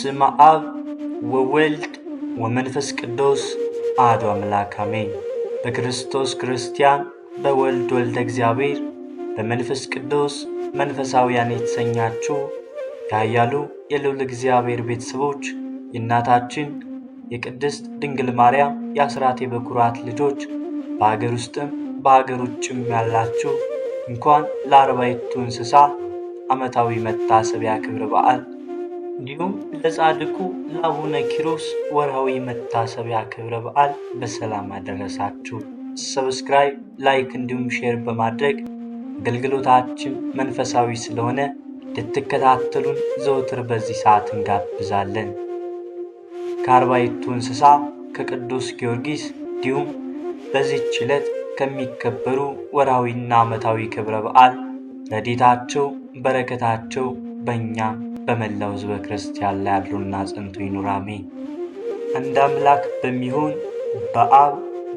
በስመ አብ ወወልድ ወመንፈስ ቅዱስ አሐዱ አምላክ አሜን። በክርስቶስ ክርስቲያን፣ በወልድ ወልደ እግዚአብሔር፣ በመንፈስ ቅዱስ መንፈሳውያን የተሰኛችሁ ያያሉ የልዑል እግዚአብሔር ቤተሰቦች የእናታችን የቅድስት ድንግል ማርያም የአስራት የበኩራት ልጆች በአገር ውስጥም በአገር ውጭም ያላችሁ እንኳን ለአርባዕቱ እንስሳ ዓመታዊ መታሰቢያ ክብረ በዓል እንዲሁም ለጻድቁ ለአቡነ ኪሮስ ወርሃዊ መታሰቢያ ክብረ በዓል በሰላም አደረሳችሁ። ሰብስክራይብ፣ ላይክ እንዲሁም ሼር በማድረግ አገልግሎታችን መንፈሳዊ ስለሆነ ልትከታተሉን ዘወትር በዚህ ሰዓት እንጋብዛለን። ከአርባዕቱ እንስሳ ከቅዱስ ጊዮርጊስ እንዲሁም በዚህች ዕለት ከሚከበሩ ወርሃዊና ዓመታዊ ክብረ በዓል ረድኤታቸው በረከታቸው በእኛ በመላው ሕዝበ ክርስቲያን ላይ ያድሩና ጸንቶ ይኑር አሜን። አንድ አምላክ በሚሆን በአብ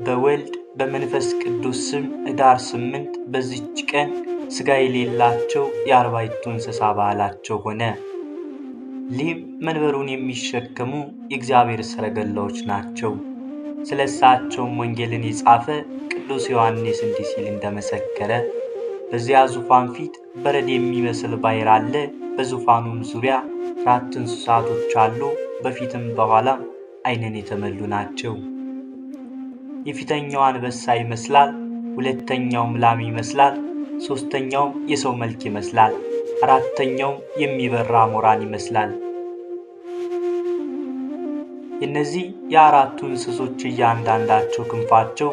በወልድ በመንፈስ ቅዱስ ስም ኅዳር 8 በዚች ቀን ሥጋ የሌላቸው የአርባዕቱ እንስሳ በዓላቸው ሆነ። ሊህም መንበሩን የሚሸከሙ የእግዚአብሔር ሰረገላዎች ናቸው። ስለ እሳቸውም ወንጌልን የጻፈ ቅዱስ ዮሐንስ እንዲህ ሲል እንደመሰከረ በዚያ ዙፋን ፊት በረድ የሚመስል ባሕር አለ። በዙፋኑም ዙሪያ 4 እንስሳቶች አሉ። በፊትም በኋላም ዓይንን የተመሉ ናቸው። የፊተኛው አንበሳ ይመስላል፣ ሁለተኛውም ላም ይመስላል፣ ሦስተኛውም የሰው መልክ ይመስላል፣ አራተኛውም የሚበራ አሞራን ይመስላል። የእነዚህ የአራቱ እንስሶች እያንዳንዳቸው ክንፋቸው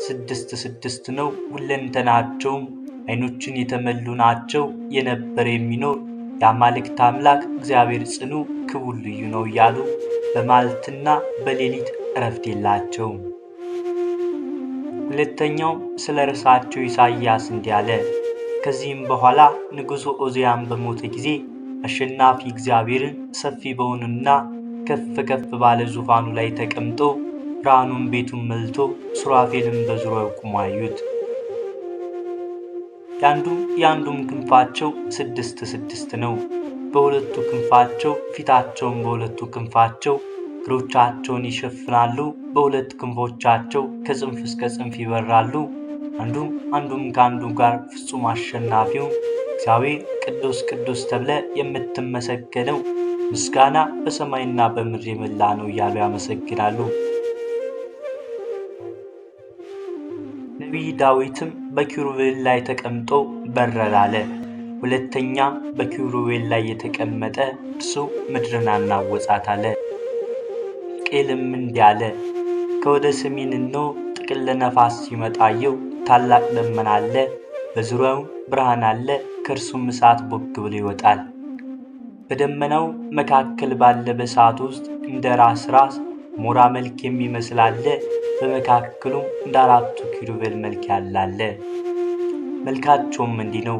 6 ነው። ሁለንተናቸውም ዓይኖችን የተመሉ ናቸው። የነበረ የሚኖር የአማልክት አምላክ እግዚአብሔር ጽኑ ክቡር ልዩ ነው እያሉ በመዓልትና በሌሊት እረፍት የላቸውም። ሁለተኛው ስለ ርዕሳቸው ኢሳይያስ እንዲህ አለ። ከዚህም በኋላ ንጉሡ ዖዝያን በሞተ ጊዜ አሸናፊ እግዚአብሔርን ሰፊ በሆነና ከፍ ከፍ ባለ ዙፋኑ ላይ ተቀምጦ ብርሃኑን ቤቱን መልቶ ሱራፌልም በዙሪያው ቆመው አዩት። የአንዱም ክንፋቸው 6 ነው። በሁለቱ ክንፋቸው ፊታቸውን፣ በሁለቱ ክንፋቸው እግሮቻቸውን ይሸፍናሉ። በሁለት ክንፎቻቸው ከጽንፍ እስከ ጽንፍ ይበራሉ። አንዱም ከአንዱ ጋር ፍጹም አሸናፊው እግዚአብሔር ቅዱስ ቅዱስ ተብለ የምትመሰገነው ምስጋና በሰማይና በምድር የመላ ነው እያሉ ያመሰግናሉ። ነቢይ ዳዊትም በኪሩቤል ላይ ተቀምጦ በረረ አለ። ሁለተኛም በኪሩቤል ላይ የተቀመጠ እርሱ ምድርን አናወጻት አለ። ሕዝቅኤልም እንዲህ አለ። ከወደ ሰሜን እነሆ ጥቅል ነፋስ ሲመጣ አየሁ። ታላቅ ደመና አለ፣ በዙሪያውም ብርሃን አለ፣ ከእርሱም እሳት ቦግ ብሎ ይወጣል። በደመናው መካከል ባለ በእሳት ውስጥ እንደ ራስ ሞራ መልክ የሚመስል አለ። በመካከሉም እንደ 4 ኪሩቤል መልክ ያለ አለ። መልካቸውም እንዲህ ነው።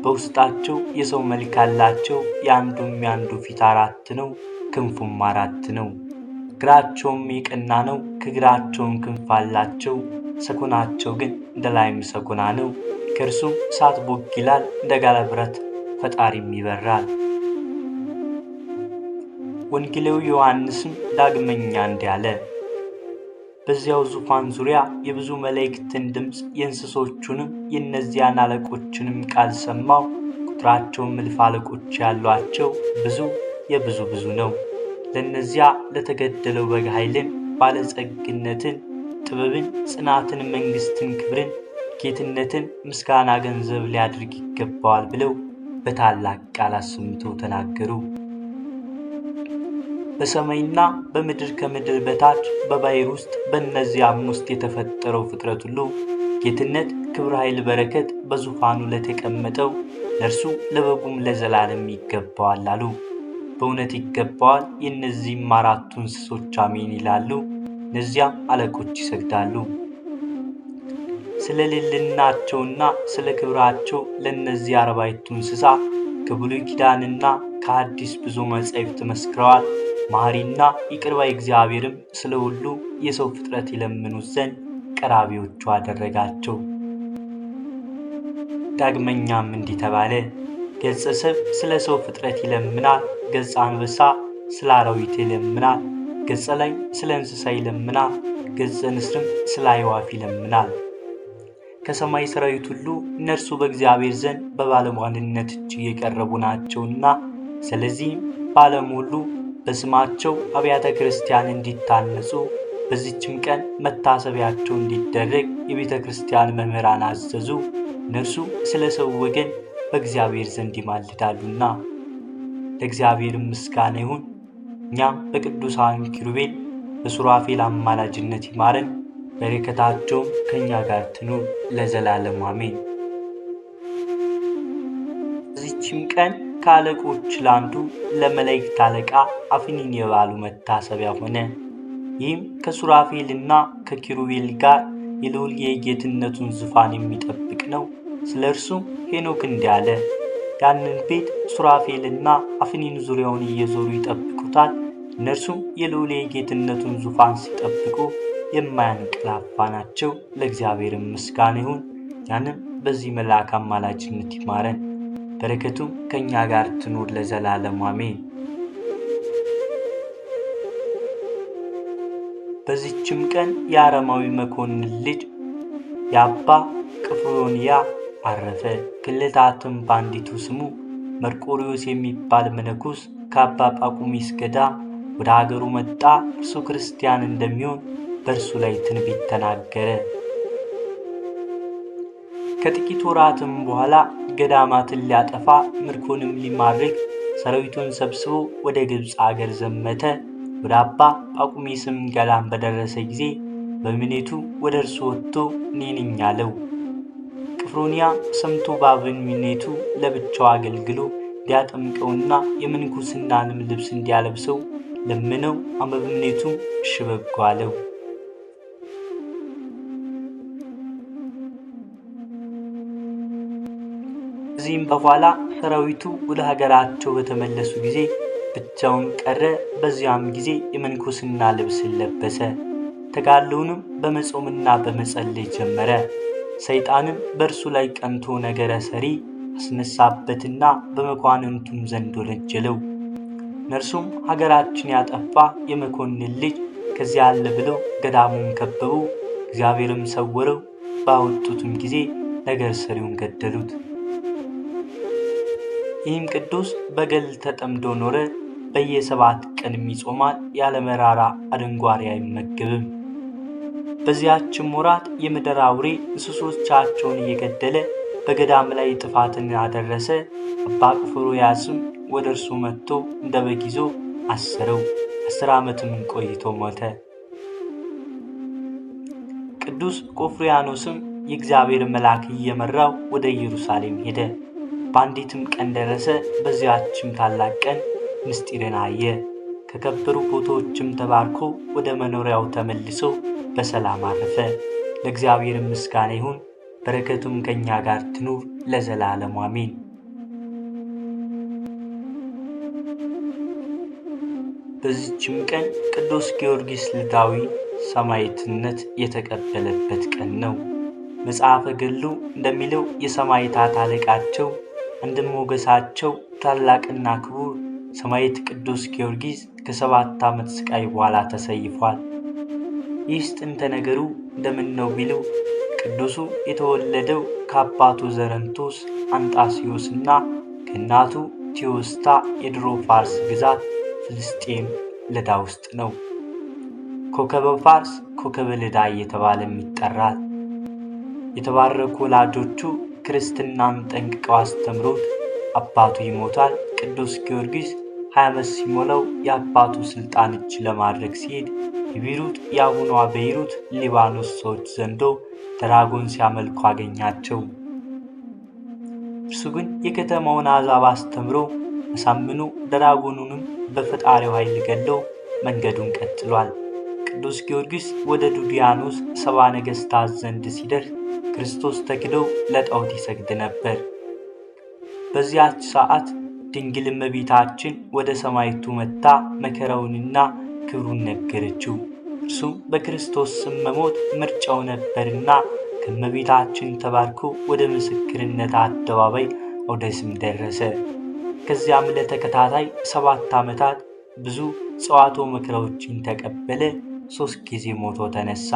በውስጣቸው የሰው መልክ አላቸው። የአንዱ ፊት 4 ነው፣ ክንፉም 4 ነው። እግራቸውም የቀና ነው። ከእግራቸውም ክንፍ አላቸው። ሰኮናቸው ግን እንደ ላይም ሰኮና ነው። ከእርሱም እሳት ቦግ ይላል፣ እንደ ጋለ ብረት ፈጣሪም ይበራል። ወንጌላዊ ዮሐንስም ዳግመኛ እንዲህ አለ። በዚያው ዙፋን ዙሪያ የብዙ መላእክትን ድምፅ የእንስሶቹንም የእነዚያን አለቆችንም ቃል ሰማሁ። ቁጥራቸውም 1000 አለቆች ያሏቸው ብዙ ነው። ለእነዚያ ለተገደለው በግ ኃይልን፣ ባለጸግነትን፣ ጥበብን፣ ጽናትን፣ መንግሥትን፣ ክብርን፣ ጌትነትን፣ ምስጋና ገንዘብ ሊያድርግ ይገባዋል ብለው በታላቅ ቃል አሰምተው ተናገሩ። በሰማይና በምድር ከምድር በታች በባሕር ውስጥ በእነዚያም ውስጥ የተፈጠረው ፍጥረት ሁሉ ጌትነት፣ ክብር፣ ኃይል፣ በረከት በዙፋኑ ለተቀመጠው ለእርሱ ለበጉም ለዘላለም ይገባዋል አሉ። በእውነት ይገባዋል። የእነዚህም 4ቱ እንስሶች አሜን ይላሉ። እነዚያም አለቆች ይሰግዳሉ። ስለ ልዕልናቸውና ስለ ክብራቸው ለእነዚህ 40ቱ እንስሳ ከብሉይ ኪዳንና ከአዲስ ብዙ መጻሕፍት መስክረዋል። መሐሪና ይቅር ባይ እግዚአብሔርም ስለ ሁሉ የሰው ፍጥረት ይለምኑት ዘንድ ቀራቢዎቹ አደረጋቸው። ዳግመኛም እንዲህ ተባለ። ገጸ ሰብ ስለ ሰው ፍጥረት ይለምናል፣ ገጸ አንበሳ ስለ አራዊት ይለምናል። ገጸ ላይ ስለ እንስሳ ይለምናል። ገጸ ንስርም ስለ አዕዋፍ ይለምናል። ከሰማይ ሰራዊት ሁሉ እነርሱ በእግዚአብሔር ዘንድ በባለሟልነት እጅግ የቀረቡ ናቸውና፣ ስለዚህም በዓለም ሁሉ በስማቸው አብያተ ክርስቲያን እንዲታነጹ በዚችም ቀን መታሰቢያቸው እንዲደረግ የቤተ ክርስቲያን መምህራን አዘዙ። እነርሱ ስለ ሰው ወገን በእግዚአብሔር ዘንድ ይማልዳሉና። ለእግዚአብሔር ምስጋና ይሁን። እኛም በቅዱሳን ኪሩቤል በሱራፌል አማላጅነት ይማረን፣ በረከታቸውም ከእኛ ጋር ትኑር ለዘላለሙ አሜን። በዚችም ቀን ከአለቆች ለአንዱ ለመላእክት አለቃ አፍኒን የበዓሉ መታሰቢያ ሆነ። ይህም ከሱራፌልና ከኪሩቤል ጋር የልዑል የጌትነቱን ዙፋን የሚጠብቅ ነው። ስለ እርሱም ሄኖክ እንዲህ አለ። ያንን ቤት ሱራፌልና አፍኒን ዙሪያውን እየዞሩ ይጠብቁታል። እነርሱም የልዑል የጌትነቱን ዙፋን ሲጠብቁ የማያንቀላፋ ናቸው። ለእግዚአብሔር ምስጋና ይሁን። ያንም በዚህ መልአክ አማላጅነት ይማረን፣ በረከቱም ከእኛ ጋር ትኑር ለዘላለሙ አሜን። በዚችም ቀን የአረማዊ መኮንን ልጅ የአባ ቅፍሮንያ አረፈ። ከዕለታትም በአንዲቱ ስሙ መርቆሪዎስ የሚባል መነኩስ ከአባ ጳቁሚስ ገዳም ወደ አገሩ መጣ። እርሱ ክርስቲያን እንደሚሆን በእርሱ ላይ ትንቢት ተናገረ። ከጥቂት ወራትም በኋላ ገዳማትን ሊያጠፋ ምርኮንም ሊማርክ ሰራዊቱን ሰብስቦ ወደ ግብፅ አገር ዘመተ። ወደ አባ ጳቁሚስም ገዳም በደረሰ ጊዜ በምኔቱ ወደ እርሱ ወጥቶ እኔ ነኝ አለው። ቅፍሮንያ ሰምቶ በአበምኔቱ ለብቻው አገልግሎ ሊያጠምቀውና የምንኩስናንም ልብስ እንዲያለብሰው ለምነው አበምኔቱም እሺ በጎ አለው። ከዚህም በኋላ ሰራዊቱ ወደ ሀገራቸው በተመለሱ ጊዜ ብቻውን ቀረ። በዚያም ጊዜ የምንኩስና ልብስን ለበሰ። ተጋድሎውንም በመጾምና በመጸለይ ጀመረ። ሰይጣንም በእርሱ ላይ ቀንቶ ነገረ ሰሪ አስነሳበትና በመኳንንቱም ዘንድ ወነጀለው። እነርሱም ሀገራችን ያጠፋ የመኮንን ልጅ ከዚያ አለ ብለው ገዳሙን ከበቡ። እግዚአብሔርም ሰወረው። ባወጡትም ጊዜ ነገር ሰሪውን ገደሉት። ይህም ቅዱስ በገል ተጠምዶ ኖረ። በየ7 ቀን ይጾማል። ያለ መራራ አደንጓሬ አይመገብም። በዚያችም ወራት የምድር አውሬ እንስሶቻቸውን እየገደለ በገዳም ላይ ጥፋትን አደረሰ። አባ ቅፍሮንያስም ወደ እርሱ መጥቶ እንደ በግ ይዞ አሰረው። 10 ዓመትም ቆይቶ ሞተ። ቅዱስ ቆፍርያኖስም የእግዚአብሔር መልአክ እየመራው ወደ ኢየሩሳሌም ሄደ። በአንዲትም ቀን ደረሰ። በዚያችም ታላቅ ቀን ምስጢርን አየ። ከከበሩ ቦታዎችም ተባርኮ ወደ መኖሪያው ተመልሶ በሰላም አረፈ። ለእግዚአብሔር ምስጋና ይሁን፣ በረከቱም ከእኛ ጋር ትኑር ለዘላለሙ አሜን። በዚችም ቀን ቅዱስ ጊዮርጊስ ልዳዊ ሰማዕትነት የተቀበለበት ቀን ነው። መጽሐፈ ገድሉ እንደሚለው የሰማዕታት አለቃቸው እንድሞገሳቸው ታላቅና ክቡር ሰማዕት ቅዱስ ጊዮርጊስ ከ7 ዓመት ስቃይ በኋላ ተሰይፏል። ይህ ጥንተ ነገሩ እንደምን ነው ቢሉ ቅዱሱ የተወለደው ከአባቱ ዘረንቶስ አንጣስዮስና ከእናቱ ቴዎስታ የድሮ ፋርስ ግዛት ፍልስጤም ልዳ ውስጥ ነው። ኮከበ ፋርስ ኮከበ ልዳ እየተባለም ይጠራል። የተባረኩ ወላጆቹ ክርስትናን ጠንቅቀው አስተምሮት አባቱ ይሞታል። ቅዱስ ጊዮርጊስ 20 ዓመት ሲሞላው የአባቱ ስልጣን እጅ ለማድረግ ሲሄድ የቢሩት የአሁኗ ቤይሩት ሊባኖስ ሰዎች ዘንዶ ድራጎን ሲያመልኩ አገኛቸው። እርሱ ግን የከተማውን አሕዛብ አስተምሮ አሳምኖ ድራጎኑንም በፈጣሪው ኃይል ገለው መንገዱን ቀጥሏል። ቅዱስ ጊዮርጊስ ወደ ዱድያኖስ 70 ነገሥታት ዘንድ ሲደርስ ክርስቶስ ተክደው ለጣዖት ይሰግድ ነበር። በዚያች ሰዓት ድንግል እመቤታችን ወደ ሰማዕቱ መጥታ መከራውንና ክብሩን ነገረችው። እርሱም በክርስቶስ ስም መሞት ምርጫው ነበርና ከእመቤታችን ተባርኮ ወደ ምስክርነት አደባባይ አውደ ስም ደረሰ። ከዚያም ለተከታታይ 7 ዓመታት ብዙ ጽዋቶ መከራዎችን ተቀበለ። 3 ጊዜ ሞቶ ተነሳ።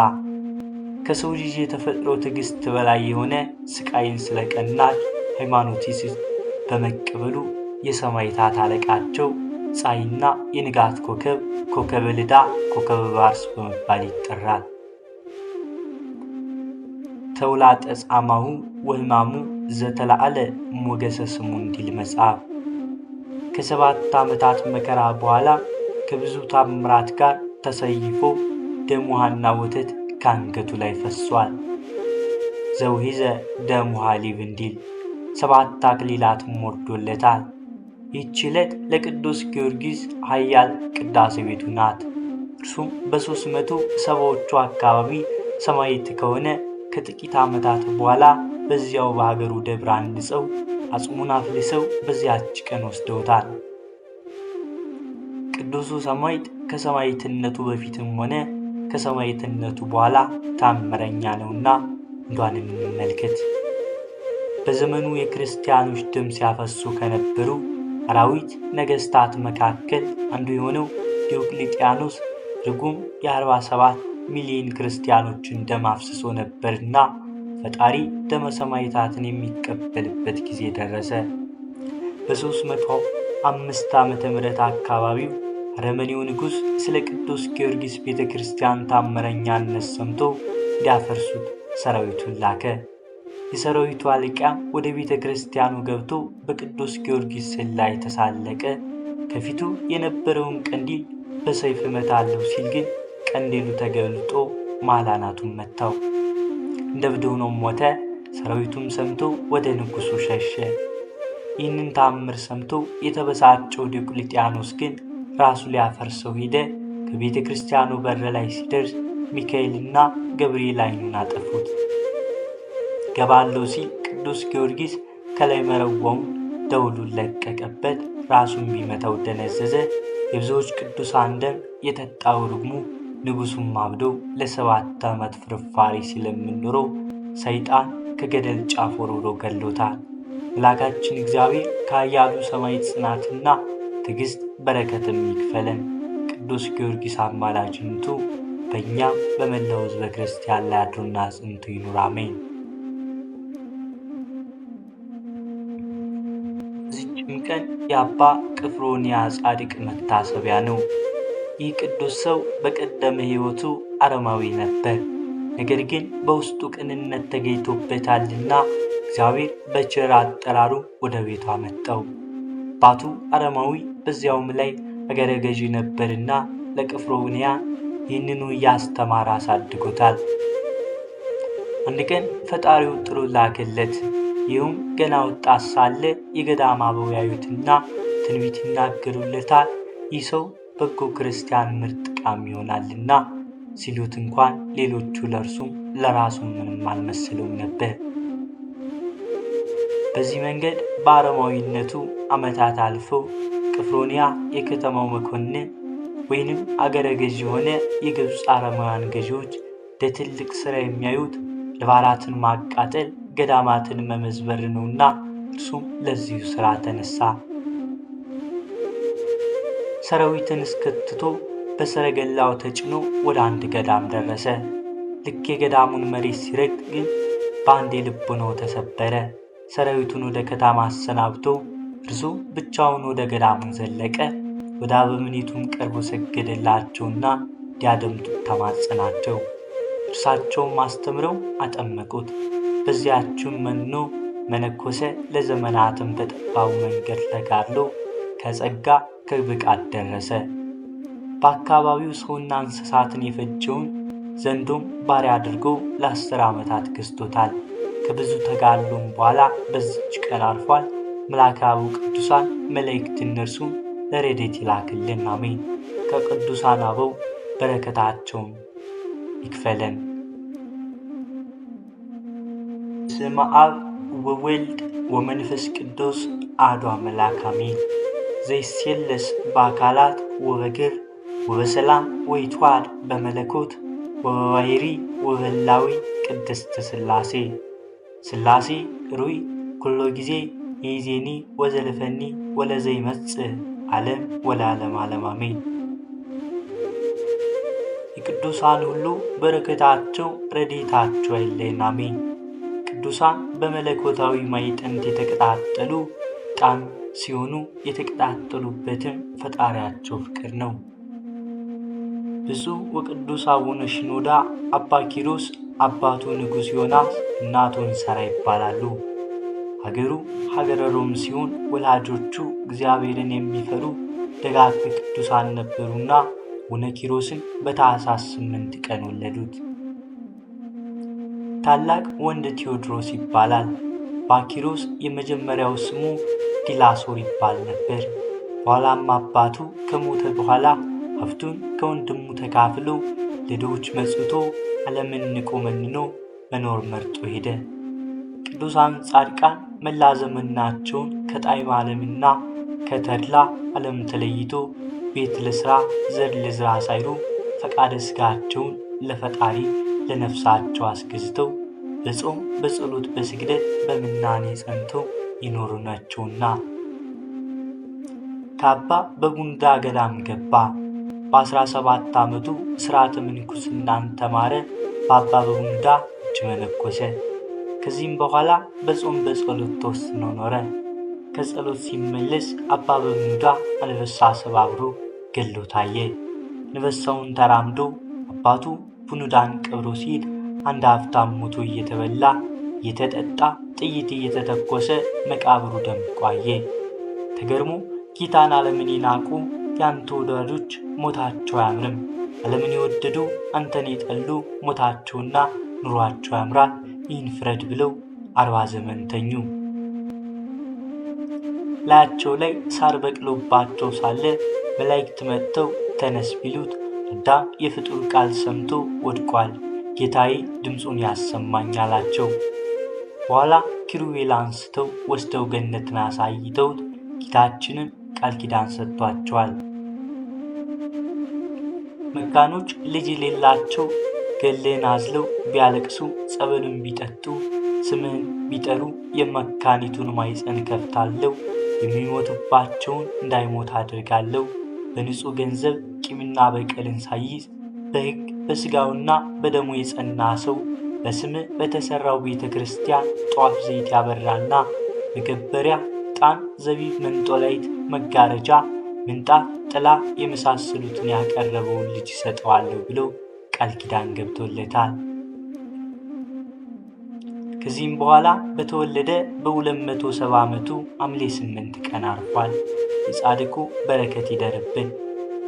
ከሰው ልጅ የተፈጥሮ ትዕግስት በላይ የሆነ ስቃይን ስለቀናች ሃይማኖቲስ በመቀበሉ የሰማዕታት አለቃቸው ፀሐይና የንጋት ኮከብ፣ ኮከበ ልዳ፣ ኮከበ ባርስ በመባል ይጠራል። ተውላጠ ጻማሁ ወሕማሙ ዘተላዕለ ሞገሰ ስሙ እንዲል መጽሐፍ። ከ7 ዓመታት መከራ በኋላ ከብዙ ታምራት ጋር ተሰይፎ ደም ውሃና ወተት ከአንገቱ ላይ ፈሷል። ዘውሂዘ ደም ውሃ ሊብ እንዲል 7 አክሊላትም ወርዶለታል። ይህች ዕለት ለቅዱስ ጊዮርጊስ ኃያል ቅዳሴ ቤቱ ናት። እርሱም በ370ዎቹ አካባቢ ሰማዕት ከሆነ ከጥቂት ዓመታት በኋላ በዚያው በሀገሩ ደብር አንጸው አጽሙን አፍልሰው በዚያች ቀን ወስደውታል። ቅዱሱ ሰማዕት ከሰማዕትነቱ በፊትም ሆነ ከሰማዕትነቱ በኋላ ታምረኛ ነውና እንዷን እንመልከት። በዘመኑ የክርስቲያኖች ደም ሲያፈሱ ከነበሩ አራዊት ነገሥታት መካከል አንዱ የሆነው ዲዮቅልጥያኖስ ርጉም የ47 ሚሊዮን ክርስቲያኖችን ደም አፍስሶ ነበርና ፈጣሪ ደመ ሰማዕታትን የሚቀበልበት ጊዜ ደረሰ። በ305 ዓመተ ምህረት አካባቢው አረመኔው ንጉሥ ስለ ቅዱስ ጊዮርጊስ ቤተ ክርስቲያን ታምረኛነት ሰምቶ እንዲያፈርሱት ሰራዊቱን ላከ። የሰራዊቱ አለቃ ወደ ቤተ ክርስቲያኑ ገብቶ በቅዱስ ጊዮርጊስ ስዕል ላይ ተሳለቀ። ከፊቱ የነበረውን ቀንዲል በሰይፍ እመታለሁ ሲል ግን ቀንዲሉ ተገልጦ ማላናቱን መታው። እንደ እብድ ሆኖም ሞተ። ሰራዊቱም ሰምቶ ወደ ንጉሡ ሸሸ። ይህንን ተአምር ሰምቶ የተበሳጨው ዲዮቅልጥያኖስ ግን ራሱ ሊያፈርሰው ሄደ። ከቤተ ክርስቲያኑ በር ላይ ሲደርስ ሚካኤልና ገብርኤል ዓይኑን አጠፉት። ገባለው ሲል ቅዱስ ጊዮርጊስ ከላይ መረዋውን ደውሉን ለቀቀበት። ራሱን ቢመታው ደነዘዘ። የብዙዎች ቅዱሳን ደም የጠጣው ርግሙ ንጉሡም አብዶ ለ7 ዓመት ፍርፋሪ ሲለምን ኖሮ ሰይጣን ከገደል ጫፍ ወርውሮ ገሎታል። አምላካችን እግዚአብሔር ከኃያሉ ሰማዕት ጽናትና ትዕግስት በረከትም ይክፈለን። ቅዱስ ጊዮርጊስ አማላጅነቱ በእኛም በመላው ሕዝበ ክርስቲያን ላይ አድሮና ጽንቶ ይኑር፣ አሜን። በዚህችም ቀን የአባ ቅፍሮንያ ጻድቅ መታሰቢያ ነው። ይህ ቅዱስ ሰው በቀደመ ሕይወቱ አረማዊ ነበር። ነገር ግን በውስጡ ቅንነት ተገኝቶበታልና እግዚአብሔር በቸር አጠራሩ ወደ ቤቱ አመጣው። አባቱ አረማዊ በዚያውም ላይ አገረ ገዢ ነበርና ለቅፍሮንያ ይህንኑ እያስተማረ አሳድጎታል። አንድ ቀን ፈጣሪው ጥሩ ላከለት። ይህም ገና ወጣት ሳለ የገዳም አበው ያዩትና ትንቢት ይናገሩለታል። ይህ ሰው በጎ ክርስቲያን ምርጥ ቃም ይሆናልና ሲሉት እንኳን ሌሎቹ ለእርሱም ለራሱም ምንም አልመሰለውም ነበር። በዚህ መንገድ በአረማዊነቱ ዓመታት አልፈው ቅፍሮንያ የከተማው መኮንን ወይንም አገረ ገዥ የሆነ የግብፅ አረማውያን ገዢዎች ለትልቅ ሥራ የሚያዩት አድባራትን ማቃጠል፣ ገዳማትን መመዝበር ነውና እርሱም ለዚሁ ሥራ ተነሳ። ሰራዊትን እስከትቶ በሰረገላው ተጭኖ ወደ አንድ ገዳም ደረሰ። ልክ የገዳሙን መሬት ሲረግጥ ግን በአንድ ልቡናው ተሰበረ። ሰራዊቱን ወደ ከተማ አሰናብቶ እርሱ ብቻውን ወደ ገዳሙ ዘለቀ። ወደ አበምኔቱም ቀርቦ ሰገደላቸውና እንዲያደምጡት ተማጸናቸው። እርሳቸውም አስተምረው አጠመቁት። በዚያችም መኖ መነኮሰ። ለዘመናትም በጠባቡ መንገድ ተጋድሎ ከጸጋ ከብቃት ደረሰ። በአካባቢው ሰውና እንስሳትን የፈጀውን ዘንዶም ባሪያ አድርጎ ለ10 ዓመታት ገዝቶታል። ከብዙ ተጋድሎም በኋላ በዚች ቀን አርፏል። መልአካዊ ቅዱሳን መላእክት እነርሱን ለረድኤት ይላክልን፣ አሜን። ከቅዱሳን አበው በረከታቸውን ይክፈለን። በስመ አብ ወወልድ ወመንፈስ ቅዱስ አሐዱ አምላክ አሜን። ዘይሴለስ በአካላት ወበግብር ወበሰላም ወይትዋሐድ በመለኮት ወበባሕሪ ወበህላዌ ቅድስት ሥላሴ። ሥላሴ ሩይ ኩሎ ጊዜ ይእዜኒ ወዘልፈኒ ወለዘይመጽእ ዓለም ወለዓለመ ዓለም አሜን። የቅዱሳን ሁሉ በረከታቸው ረድኤታቸው አይለየን አሜን። ቅዱሳን በመለኮታዊ ማዕጠንት የተቀጣጠሉ ዕጣን ሲሆኑ የተቀጣጠሉበትም ፈጣሪያቸው ፍቅር ነው። ብፁዕ ወቅዱስ አቡነ ሽኖዳ አባ ኪሮስ አባቱ ንጉሥ ዮናስ እናቱ እንሰራ ይባላሉ። ሀገሩ ሀገረ ሮም ሲሆን ወላጆቹ እግዚአብሔርን የሚፈሩ ደጋግ ቅዱሳን ነበሩና አቡነ ኪሮስን በታኅሳስ 8 ቀን ወለዱት። ታላቅ ወንድ ቴዎድሮስ ይባላል። ባኪሮስ የመጀመሪያው ስሙ ዲላሶር ይባል ነበር። በኋላም አባቱ ከሞተ በኋላ ሀብቱን ከወንድሙ ተካፍሎ ለድሆች መጽውቶ ዓለምን ንቆ መንኖ መኖር መርጦ ሄደ። ቅዱሳን ጻድቃን መላ ዘመናቸውን ከጣዕመ ዓለምና ከተድላ ዓለም ተለይቶ ቤት ለሥራ ዘር ለዝራ ሳይሉ ፈቃደ ሥጋቸውን ለፈጣሪ ለነፍሳቸው አስገዝተው በጾም በጸሎት በስግደት በምናኔ ጸንተው ይኖሩ ናቸውና ከአባ በጉንዳ ገዳም ገባ። በ17 ዓመቱ ሥርዓተ ምንኩስናን ተማረ። በአባ በጉንዳ እጅ መነኮሰ። ከዚህም በኋላ በጾም በጸሎት ተወስኖ ኖረ። ከጸሎት ሲመለስ አባ በጉንዳ አንበሳ ሰባብሮ ገሎ ታየ። አንበሳውን ተራምዶ አባቱ ቡኑዳን ቀብሮ ሲሄድ አንድ ሀብታም ሞቶ እየተበላ እየተጠጣ ጥይት እየተተኮሰ መቃብሩ ደምቆ አየ። ተገርሞ ጌታን ዓለምን የናቁ ያንተ ወዳጆች ሞታቸው አያምርም፣ ዓለምን የወደዱ አንተን የጠሉ ሞታቸውና ኑሯቸው ያምራል፣ ይህን ፍረድ ብለው 40 ዘመን ተኙ። ላያቸው ላይ ሳር በቅሎባቸው ሳለ መላእክት መጥተው ተነስ ቢሉት አዳም የፍጡር ቃል ሰምቶ ወድቋል፣ ጌታዬ ድምፁን ያሰማኝ አላቸው። በኋላ ኪሩቤል አንስተው ወስደው ገነትን አሳይተውት ጌታችንን ቃል ኪዳን ሰጥቷቸዋል። መካኖች ልጅ የሌላቸው ገለን አዝለው ቢያለቅሱ ጸበሉን ቢጠጡ ስምህን ቢጠሩ የመካኒቱን ማኅፀን ከፍታለሁ፣ የሚሞቱባቸውን እንዳይሞት አድርጋለሁ። በንጹሕ ገንዘብ ቂምና በቀልን ሳይዝ በሕግ በሥጋውና በደሙ የጸና ሰው በስምህ በተሠራው ቤተ ክርስቲያን ጧፍ ዘይት ያበራና መገበሪያ ዕጣን፣ ዘቢብ፣ መንጦላይት፣ መጋረጃ፣ ምንጣፍ፣ ጥላ የመሳሰሉትን ያቀረበውን ልጅ ይሰጠዋለሁ ብሎ ቃል ኪዳን ገብቶለታል። ከዚህም በኋላ በተወለደ በ270 ዓመቱ ሐምሌ 8 ቀን አርፏል። የጻድቁ በረከት ይደርብን።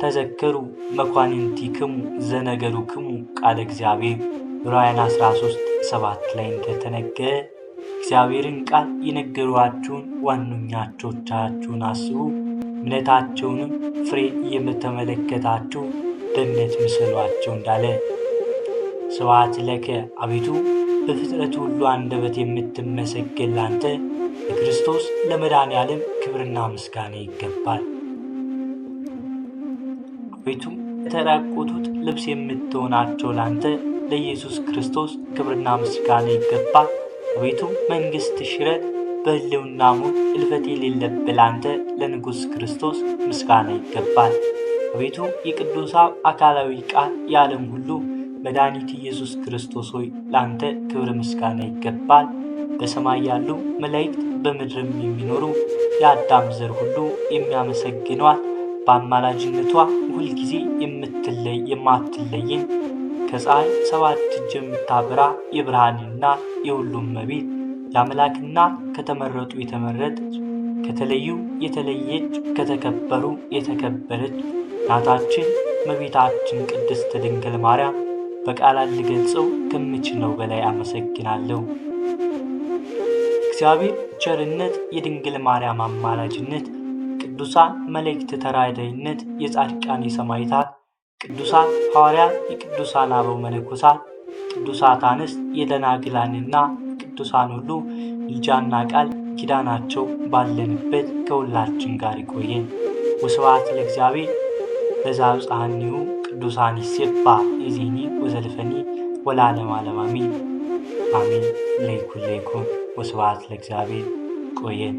ተዘከሩ መኳንንቲክሙ ዘነገሩክሙ ቃለ እግዚአብሔር ዕብራውያን 13:7 ላይ እንደተነገረ እግዚአብሔርን ቃል የነገሯችሁን ዋነኞቻችሁን አስቡ፣ እምነታቸውንም ፍሬ እየተመለከታችሁ በእምነት ምሰሏቸው እንዳለ። ስብሐት ለከ አቤቱ በፍጥረት ሁሉ አንደበት የምትመሰገን ላንተ ለክርስቶስ ለመድኃኔዓለም ክብርና ምስጋና ይገባል። አቤቱ የተራቆቱት ልብስ የምትሆናቸው ላንተ ለኢየሱስ ክርስቶስ ክብርና ምስጋና ይገባል። አቤቱ መንግሥት ሽረት በሕልውና ሞት እልፈት የሌለብህ ላንተ ለንጉሥ ክርስቶስ ምስጋና ይገባል። አቤቱ የቅዱስ አብ አካላዊ ቃል የዓለም ሁሉ መድኃኒት ኢየሱስ ክርስቶስ ሆይ ላንተ ክብር ምስጋና ይገባል። በሰማይ ያሉ መላእክት በምድርም የሚኖሩ የአዳም ዘር ሁሉ የሚያመሰግኗት በአማላጅነቷ ሁልጊዜ የማትለይን ከፀሐይ 7 እጅ የምታበራ የብርሃንና የሁሉም እመቤት የአምላክና ከተመረጡ የተመረጠች ከተለዩ የተለየች ከተከበሩ የተከበረች እናታችን እመቤታችን ቅድስት ድንግል ማርያም በቃላት ልገልጸው ከምችለው በላይ አመሰግናለሁ። እግዚአብሔር ቸርነት፣ የድንግል ማርያም አማላጅነት፣ ቅዱሳን መላእክት ተራዳኢነት፣ የጻድቃን የሰማዕታት ቅዱሳን ሐዋርያት፣ የቅዱሳን አበው መነኮሳት፣ ቅዱሳት አንስት፣ የደናግላንና ቅዱሳን ሁሉ ምልጃና ቃል ኪዳናቸው ባለንበት ከሁላችን ጋር ይቆየን። ወስብሐት ለእግዚአብሔር ለዘአብጽሐኒሁ ቅዱሳን ይሴባ የዜኒ ወዘልፈኒ ወለዓለመ ዓለም አሜን። አሜን። ለይኩን ወስብሐት ለእግዚአብሔር። ቆየን።